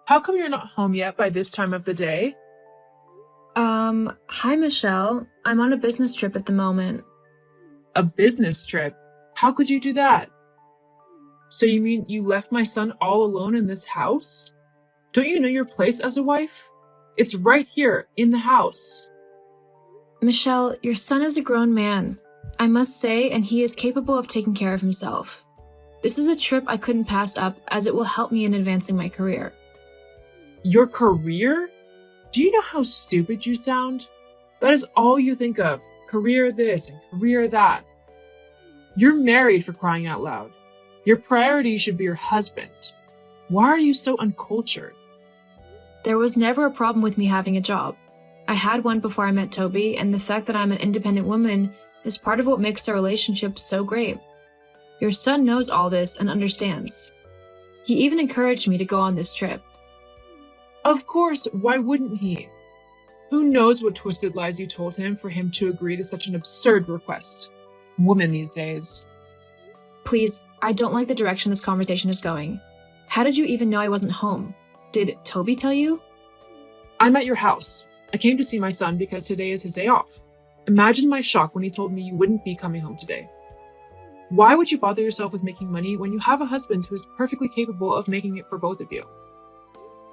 How come you're not home yet by this time of the day? Hi Michelle. I'm on a business trip at the moment. A business trip? How could you do that? So you mean you left my son all alone in this house? Don't you know your place as a wife? It's right here, in the house. Michelle, your son is a grown man. I must say, and he is capable of taking care of himself. This is a trip I couldn't pass up as it will help me in advancing my career. Your career? Do you know how stupid you sound? That is all you think of. Career this and career that. You're married, for crying out loud. Your priority should be your husband. Why are you so uncultured? There was never a problem with me having a job. I had one before I met Toby, and the fact that I'm an independent woman is part of what makes our relationship so great. Your son knows all this and understands. He even encouraged me to go on this trip. Of course, why wouldn't he? Who knows what twisted lies you told him for him to agree to such an absurd request? Women these days. Please, I don't like the direction this conversation is going. How did you even know I wasn't home? Did Toby tell you? I'm at your house. I came to see my son because today is his day off. Imagine my shock when he told me you wouldn't be coming home today. Why would you bother yourself with making money when you have a husband who is perfectly capable of making it for both of you?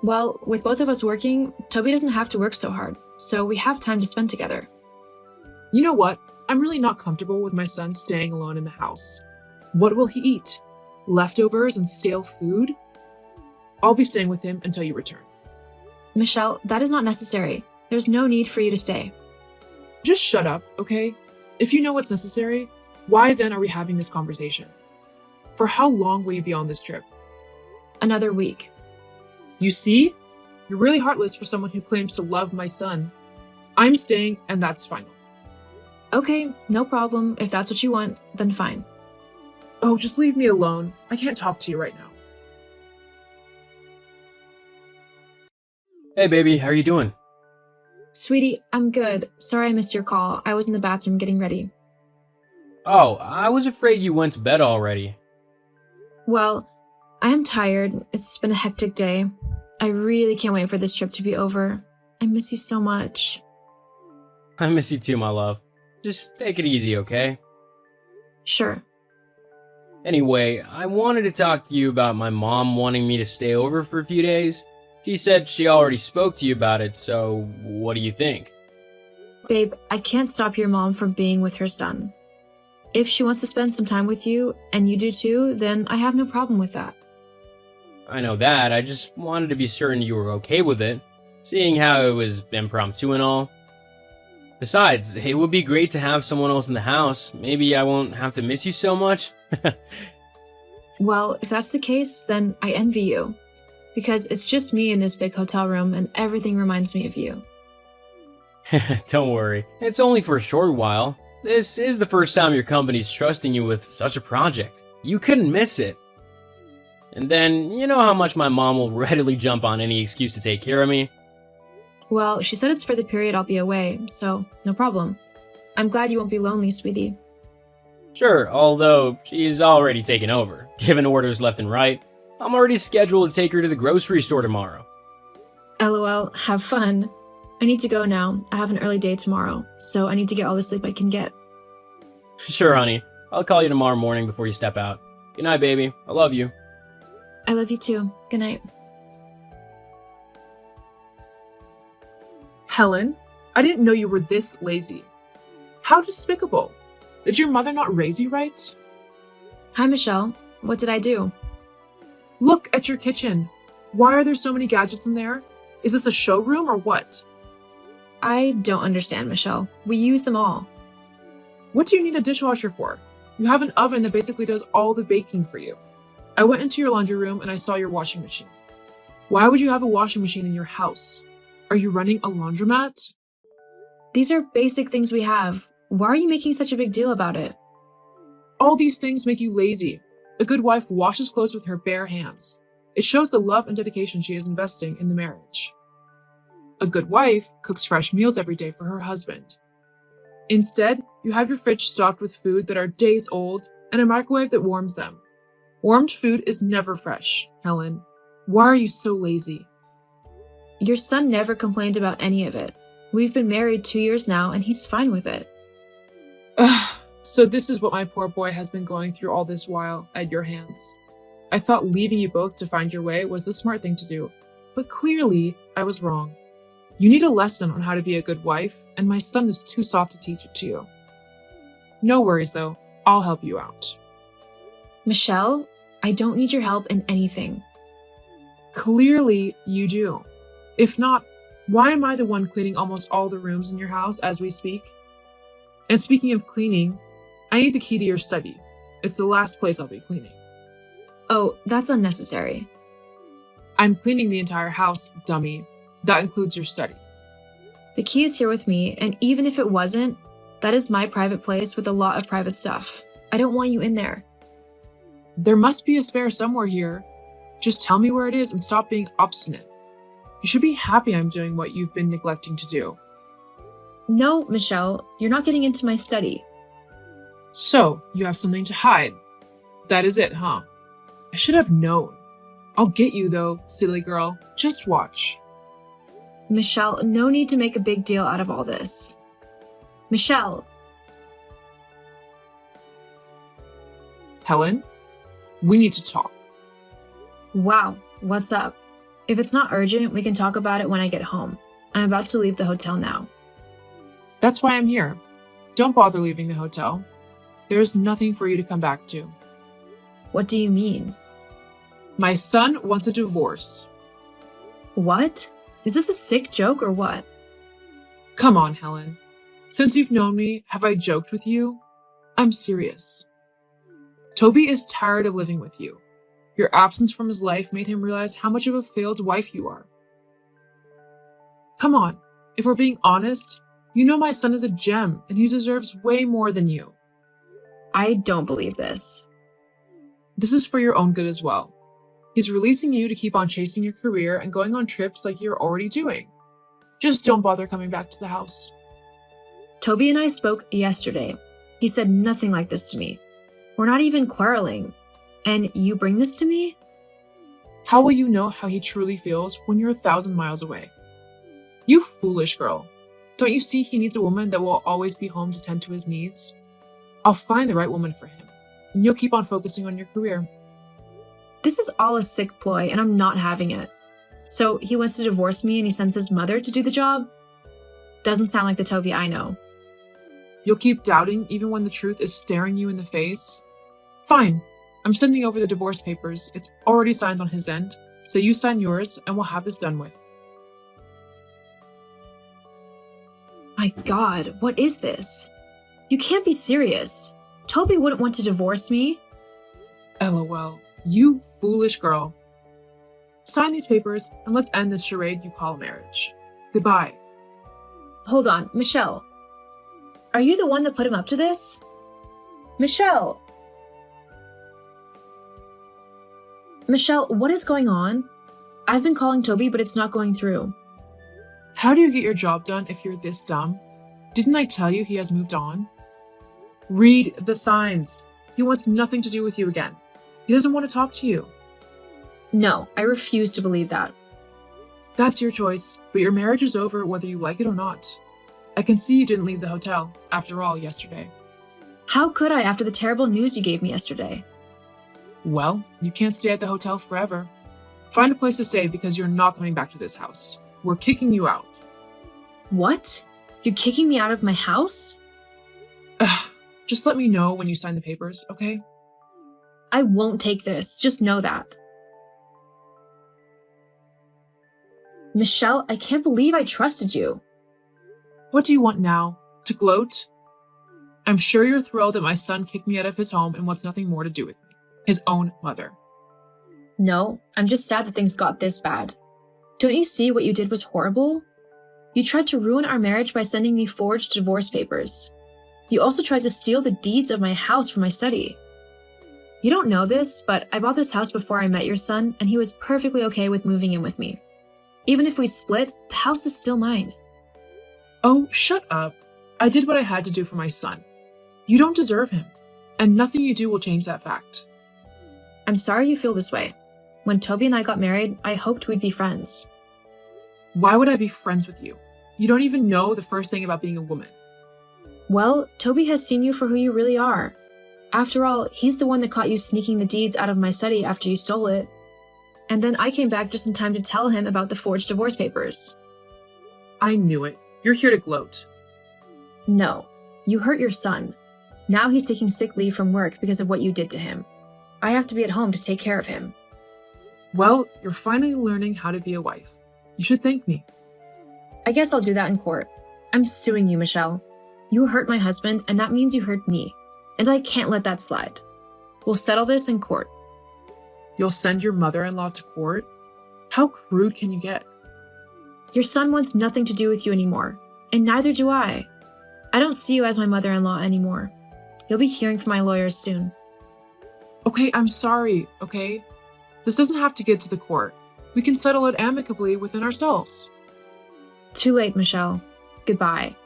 Well, with both of us working, Toby doesn't have to work so hard, so we have time to spend together. You know what? I'm really not comfortable with my son staying alone in the house. What will he eat? Leftovers and stale food? I'll be staying with him until you return. Michelle, that is not necessary. There's no need for you to stay. Just shut up, okay? If you know what's necessary, why then are we having this conversation? For how long will you be on this trip? Another week. You see? You're really heartless for someone who claims to love my son. I'm staying, and that's final. Okay, no problem. If that's what you want, then fine. Oh, just leave me alone. I can't talk to you right now. Hey baby, how are you doing? Sweetie, I'm good. Sorry I missed your call. I was in the bathroom getting ready. Oh, I was afraid you went to bed already. Well, I am tired. It's been a hectic day. I really can't wait for this trip to be over. I miss you so much. I miss you too, my love. Just take it easy, okay? Sure. Anyway, I wanted to talk to you about my mom wanting me to stay over for a few days. She said she already spoke to you about it, so what do you think? Babe, I can't stop your mom from being with her son. If she wants to spend some time with you, and you do too, then I have no problem with that. I know that, I just wanted to be certain you were okay with it, seeing how it was impromptu and all. Besides, it would be great to have someone else in the house. Maybe I won't have to miss you so much. Well, if that's the case, then I envy you. Because it's just me in this big hotel room and everything reminds me of you. Don't worry, it's only for a short while. This is the first time your company's trusting you with such a project. You couldn't miss it. And then, you know how much my mom will readily jump on any excuse to take care of me? Well, she said it's for the period I'll be away, so no problem. I'm glad you won't be lonely, sweetie. Sure, although she's already taken over, given orders left and right. I'm already scheduled to take her to the grocery store tomorrow. LOL, have fun. I need to go now. I have an early day tomorrow, so I need to get all the sleep I can get. Sure, honey. I'll call you tomorrow morning before you step out. Good night, baby. I love you. I love you too. Good night. Helen, I didn't know you were this lazy. How despicable. Did your mother not raise you right? Hi, Michelle. What did I do? Look at your kitchen. Why are there so many gadgets in there? Is this a showroom or what? I don't understand, Michelle. We use them all. What do you need a dishwasher for? You have an oven that basically does all the baking for you. I went into your laundry room and I saw your washing machine. Why would you have a washing machine in your house? Are you running a laundromat? These are basic things we have. Why are you making such a big deal about it? All these things make you lazy. A good wife washes clothes with her bare hands. It shows the love and dedication she is investing in the marriage. A good wife cooks fresh meals every day for her husband. Instead, you have your fridge stocked with food that are days old and a microwave that warms them. Warmed food is never fresh, Helen. Why are you so lazy? Your son never complained about any of it. We've been married 2 years now, and he's fine with it. Ugh, so this is what my poor boy has been going through all this while, at your hands. I thought leaving you both to find your way was the smart thing to do, but clearly I was wrong. You need a lesson on how to be a good wife, and my son is too soft to teach it to you. No worries though, I'll help you out. Michelle, I don't need your help in anything. Clearly you do. If not, why am I the one cleaning almost all the rooms in your house as we speak? And speaking of cleaning, I need the key to your study. It's the last place I'll be cleaning. Oh, that's unnecessary. I'm cleaning the entire house, dummy. That includes your study. The key is here with me, and even if it wasn't, that is my private place with a lot of private stuff. I don't want you in there. There must be a spare somewhere here. Just tell me where it is and stop being obstinate. You should be happy I'm doing what you've been neglecting to do. No, Michelle, you're not getting into my study. So, you have something to hide. That is it, huh? I should have known. I'll get you though, silly girl. Just watch. Michelle, no need to make a big deal out of all this. Michelle! Helen, we need to talk. Wow, what's up? If it's not urgent, we can talk about it when I get home. I'm about to leave the hotel now. That's why I'm here. Don't bother leaving the hotel. There's nothing for you to come back to. What do you mean? My son wants a divorce. What? Is this a sick joke or what? Come on, Helen. Since you've known me, have I joked with you? I'm serious. Toby is tired of living with you. Your absence from his life made him realize how much of a failed wife you are. Come on, if we're being honest, you know my son is a gem and he deserves way more than you. I don't believe this. This is for your own good as well. He's releasing you to keep on chasing your career and going on trips like you're already doing. Just don't bother coming back to the house. Toby and I spoke yesterday. He said nothing like this to me. We're not even quarreling. And you bring this to me? How will you know how he truly feels when you're 1,000 miles away? You foolish girl. Don't you see he needs a woman that will always be home to tend to his needs? I'll find the right woman for him, and you'll keep on focusing on your career. This is all a sick ploy, and I'm not having it. So he wants to divorce me and he sends his mother to do the job? Doesn't sound like the Toby I know. You'll keep doubting even when the truth is staring you in the face? Fine. I'm sending over the divorce papers. It's already signed on his end, so you sign yours and we'll have this done with. My God, what is this? You can't be serious. Toby wouldn't want to divorce me. LOL. You foolish girl. Sign these papers and let's end this charade you call marriage. Goodbye. Hold on, Michelle. Are you the one that put him up to this? Michelle! Michelle, what is going on? I've been calling Toby, but it's not going through. How do you get your job done if you're this dumb? Didn't I tell you he has moved on? Read the signs. He wants nothing to do with you again. He doesn't want to talk to you. No, I refuse to believe that. That's your choice, but your marriage is over whether you like it or not. I can see you didn't leave the hotel, after all, yesterday. How could I after the terrible news you gave me yesterday? Well, you can't stay at the hotel forever. Find a place to stay because you're not coming back to this house. We're kicking you out. What? You're kicking me out of my house? Just let me know when you sign the papers, okay? I won't take this, just know that. Michelle, I can't believe I trusted you. What do you want now? To gloat? I'm sure you're thrilled that my son kicked me out of his home and wants nothing more to do with me. His own mother. No, I'm just sad that things got this bad. Don't you see what you did was horrible? You tried to ruin our marriage by sending me forged divorce papers. You also tried to steal the deeds of my house for my study. You don't know this, but I bought this house before I met your son, and he was perfectly okay with moving in with me. Even if we split, the house is still mine. Oh, shut up. I did what I had to do for my son. You don't deserve him, and nothing you do will change that fact. I'm sorry you feel this way. When Toby and I got married, I hoped we'd be friends. Why would I be friends with you? You don't even know the first thing about being a woman. Well, Toby has seen you for who you really are. After all, he's the one that caught you sneaking the deeds out of my study after you stole it. And then I came back just in time to tell him about the forged divorce papers. I knew it. You're here to gloat. No, you hurt your son. Now he's taking sick leave from work because of what you did to him. I have to be at home to take care of him. Well, you're finally learning how to be a wife. You should thank me. I guess I'll do that in court. I'm suing you, Michelle. You hurt my husband, and that means you hurt me. And I can't let that slide. We'll settle this in court. You'll send your mother-in-law to court? How crude can you get? Your son wants nothing to do with you anymore, and neither do I. I don't see you as my mother-in-law anymore. You'll be hearing from my lawyers soon. Okay, I'm sorry, okay? This doesn't have to get to the court. We can settle it amicably within ourselves. Too late, Michelle. Goodbye.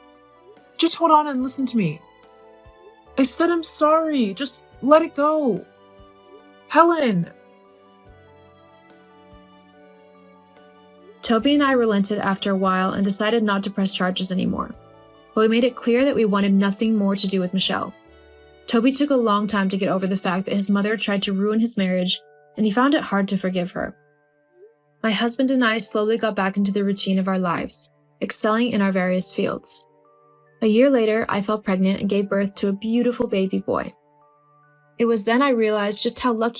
Just hold on and listen to me. I said I'm sorry. Just let it go. Helen! Toby and I relented after a while and decided not to press charges anymore. But we made it clear that we wanted nothing more to do with Michelle. Toby took a long time to get over the fact that his mother tried to ruin his marriage, and he found it hard to forgive her. My husband and I slowly got back into the routine of our lives, excelling in our various fields. A year later, I fell pregnant and gave birth to a beautiful baby boy. It was then I realized just how lucky